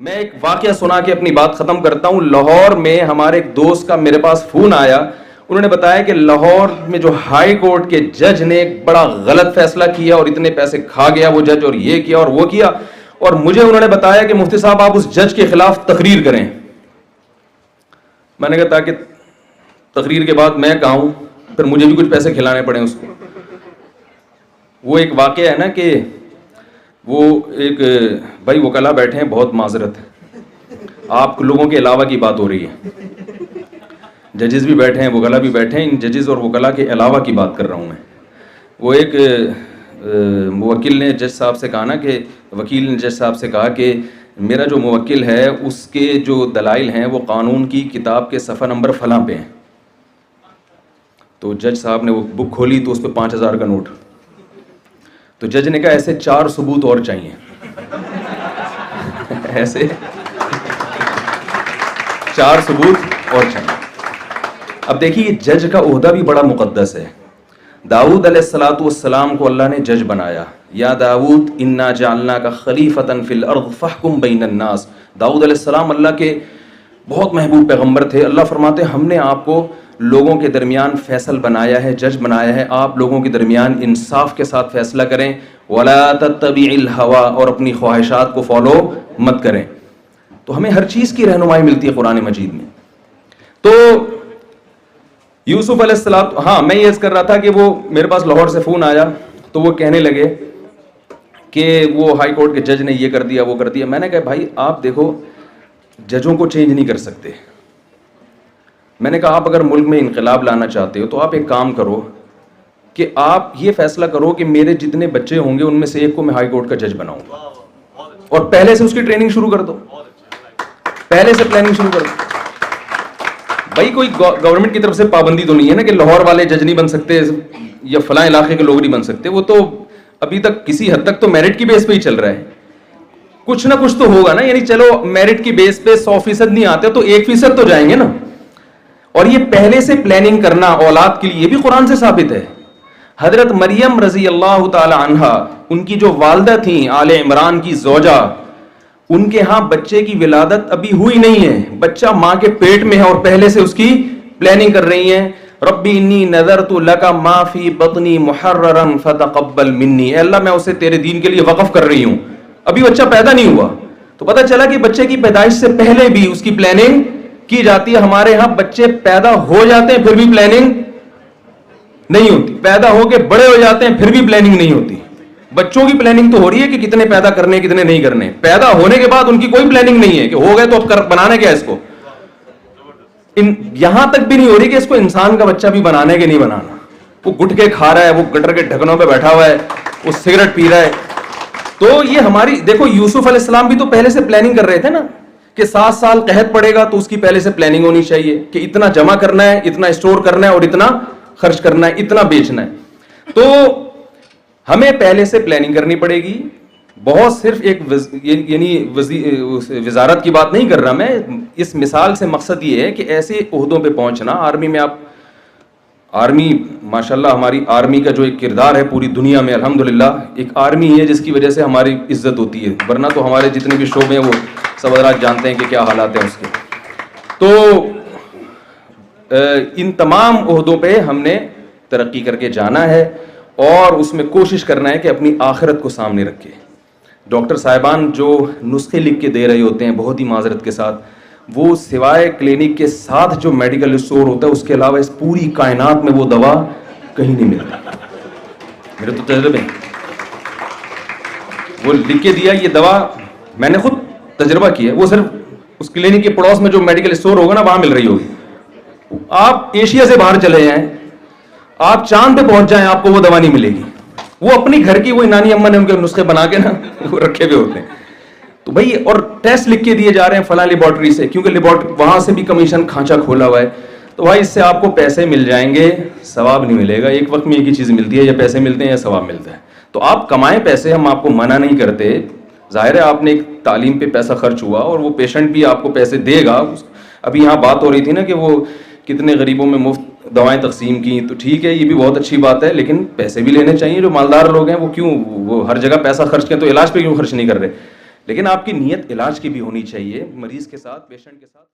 میں ایک واقعہ سنا کے اپنی بات ختم کرتا ہوں. لاہور میں ہمارے ایک دوست کا میرے پاس فون آیا. انہوں نے بتایا کہ لاہور میں جو ہائی کورٹ کے جج نے ایک بڑا غلط فیصلہ کیا اور اتنے پیسے کھا گیا وہ جج, اور یہ کیا اور وہ کیا, اور مجھے انہوں نے بتایا کہ مفتی صاحب آپ اس جج کے خلاف تقریر کریں. میں نے کہا تاکہ تقریر کے بعد میں کہوں پھر مجھے بھی کچھ پیسے کھلانے پڑیں اس کو. وہ ایک واقعہ ہے نا کہ وہ ایک بھائی وکلا بیٹھے ہیں, بہت معذرت ہے آپ لوگوں کے علاوہ کی بات ہو رہی ہے, ججز بھی بیٹھے ہیں وکلا بھی بیٹھے ہیں, ان ججز اور وکلا کے علاوہ کی بات کر رہا ہوں میں. وہ ایک موکل نے جج صاحب سے کہا نا کہ وکیل نے جج صاحب سے کہا کہ میرا جو موکل ہے اس کے جو دلائل ہیں وہ قانون کی کتاب کے صفحہ نمبر فلاں پہ ہیں. تو جج صاحب نے وہ بک کھولی تو اس پہ 5,000 کا نوٹ. تو جج نے کہا ایسے 4 ثبوت اور چاہیے, ایسے 4 ثبوت اور چاہیے. اب دیکھیے جج کا عہدہ بھی بڑا مقدس ہے. داؤد علیہ الصلوۃ والسلام کو اللہ نے جج بنایا. یا داؤد انا جعلناک خلیفۃ فی الارض فاحکم بین الناس. داؤد علیہ السلام اللہ کے بہت محبوب پیغمبر تھے. اللہ فرماتے ہم نے آپ کو لوگوں کے درمیان فیصل بنایا ہے, جج بنایا ہے, آپ لوگوں کے درمیان انصاف کے ساتھ فیصلہ کریں. ولا تتبع الہوی, اور اپنی خواہشات کو فالو مت کریں. تو ہمیں ہر چیز کی رہنمائی ملتی ہے قرآن مجید میں. تو یوسف علیہ السلام, ہاں میں یہ عرض کر رہا تھا کہ وہ میرے پاس لاہور سے فون آیا تو وہ کہنے لگے کہ وہ ہائی کورٹ کے جج نے یہ کر دیا وہ کر دیا. میں نے کہا بھائی آپ دیکھو ججوں کو چینج نہیں کر سکتے. میں نے کہا آپ اگر ملک میں انقلاب لانا چاہتے ہو تو آپ ایک کام کرو کہ آپ یہ فیصلہ کرو کہ میرے جتنے بچے ہوں گے ان میں سے ایک کو میں ہائی کورٹ کا جج بناؤں گا, اور پہلے سے اس کی ٹریننگ شروع کر دو, پہلے سے پلاننگ شروع کر دو. بھائی کوئی گورنمنٹ کی طرف سے پابندی تو نہیں ہے نا کہ لاہور والے جج نہیں بن سکتے یا فلاں علاقے کے لوگ نہیں بن سکتے. وہ تو ابھی تک کسی حد تک تو میرٹ کی بیس پہ ہی چل رہا ہے. کچھ نہ کچھ تو ہوگا نا, یعنی چلو میرٹ کی بیس پہ 100% نہیں آتے تو 1% تو جائیں گے نا. اور یہ پہلے سے پلاننگ کرنا اولاد کے لیے یہ بھی قرآن سے ثابت ہے. حضرت مریم رضی اللہ تعالی عنہا, ان کی جو والدہ تھیں آل عمران کی زوجہ, ان کے ہاں بچے کی ولادت ابھی ہوئی نہیں ہے, بچہ ماں کے پیٹ میں ہے اور پہلے سے اس کی پلاننگ کر رہی ہیں. ربی انی نذرت لک ما فی بطنی محررا فتقبل منی, اے اللہ میں اسے تیرے دین کے لیے وقف کر رہی ہوں, ابھی بچہ پیدا نہیں ہوا. تو پتہ چلا کہ بچے کی پیدائش سے پہلے بھی اس کی پلاننگ کی جاتی ہے. ہمارے ہاں بچے پیدا ہو جاتے ہیں پھر بھی پلاننگ نہیں ہوتی, پیدا ہو کے بڑے ہو جاتے ہیں پھر بھی پلاننگ نہیں ہوتی. بچوں کی پلاننگ تو ہو رہی ہے کہ کتنے پیدا کرنے کتنے نہیں کرنے, پیدا ہونے کے بعد ان کی کوئی پلاننگ نہیں ہے کہ ہو گئے تو اب بنانے کیا اس کو. یہاں تک بھی نہیں ہو رہی کہ اس کو انسان کا بچہ بھی بنانے کے نہیں بنانا. وہ گٹ کے کھا رہا ہے, وہ گٹر کے ڈھکنوں پہ بیٹھا ہوا ہے, وہ سگریٹ پی رہا ہے. تو یہ ہماری دیکھو یوسف علیہ السلام بھی تو پہلے سے پلاننگ کر رہے تھے نا کہ 7 سال قحط پڑے گا تو اس کی پہلے سے پلاننگ ہونی چاہیے کہ اتنا جمع کرنا ہے, اتنا اسٹور کرنا ہے اور اتنا خرچ کرنا ہے, اتنا بیچنا ہے. تو ہمیں پہلے سے پلاننگ کرنی پڑے گی. بہت صرف ایک یعنی وزارت کی بات نہیں کر رہا میں, اس مثال سے مقصد یہ ہے کہ ایسے عہدوں پہ پہنچنا. آرمی میں آپ آرمی ماشاءاللہ ہماری آرمی کا جو ایک کردار ہے پوری دنیا میں الحمدللہ ایک آرمی ہے جس کی وجہ سے ہماری عزت ہوتی ہے, ورنہ تو ہمارے جتنے بھی شعبے ہیں وہ سب حضرات جانتے ہیں کہ کیا حالات ہیں اس کے. تو ان تمام عہدوں پہ ہم نے ترقی کر کے جانا ہے اور اس میں کوشش کرنا ہے کہ اپنی آخرت کو سامنے رکھے. ڈاکٹر صاحبان جو نسخے لکھ کے دے رہے ہوتے ہیں بہت ہی معذرت کے ساتھ, وہ سوائے کلینک کے ساتھ جو میڈیکل اسٹور ہوتا ہے اس کے علاوہ اس پوری کائنات میں وہ دوا کہیں نہیں ملتی. میرے تو تجربے وہ لکھ کے دیا, یہ دوا میں نے خود تجربہ کیا, وہ صرف اس کلینک کے پڑوس میں جو میڈیکل اسٹور ہوگا نا وہاں مل رہی ہوگی. آپ ایشیا سے باہر چلے جائیں, آپ چاند پہ پہنچ جائیں, آپ کو وہ دوا نہیں ملے گی. وہ اپنی گھر کی وہ نانی اماں نے ان کے نسخے بنا کے نا وہ رکھے ہوئے ہوتے ہیں. تو بھائی اور ٹیسٹ لکھ کے دیے جا رہے ہیں فلاں لیبارٹری سے, کیونکہ لیبارٹری وہاں سے بھی کمیشن کھانچا کھولا ہوا ہے. تو بھائی اس سے آپ کو پیسے مل جائیں گے, ثواب نہیں ملے گا. ایک وقت میں ایک ہی چیز ملتی ہے, یا پیسے ملتے ہیں یا ثواب ملتا ہے. تو آپ کمائیں پیسے, ہم آپ کو منع نہیں کرتے. ظاہر ہے آپ نے ایک تعلیم پہ پیسہ خرچ ہوا اور وہ پیشنٹ بھی آپ کو پیسے دے گا. ابھی یہاں بات ہو رہی تھی نا کہ وہ کتنے غریبوں میں مفت دوائیں تقسیم کی, تو ٹھیک ہے یہ بھی بہت اچھی بات ہے, لیکن پیسے بھی لینے چاہیے. جو مالدار لوگ ہیں وہ کیوں وہ ہر جگہ پیسہ خرچ کریں, تو علاج پہ کیوں خرچ نہیں کر رہے؟ لیکن آپ کی نیت علاج کی بھی ہونی چاہیے، مریض کے ساتھ، پیشنٹ کے ساتھ.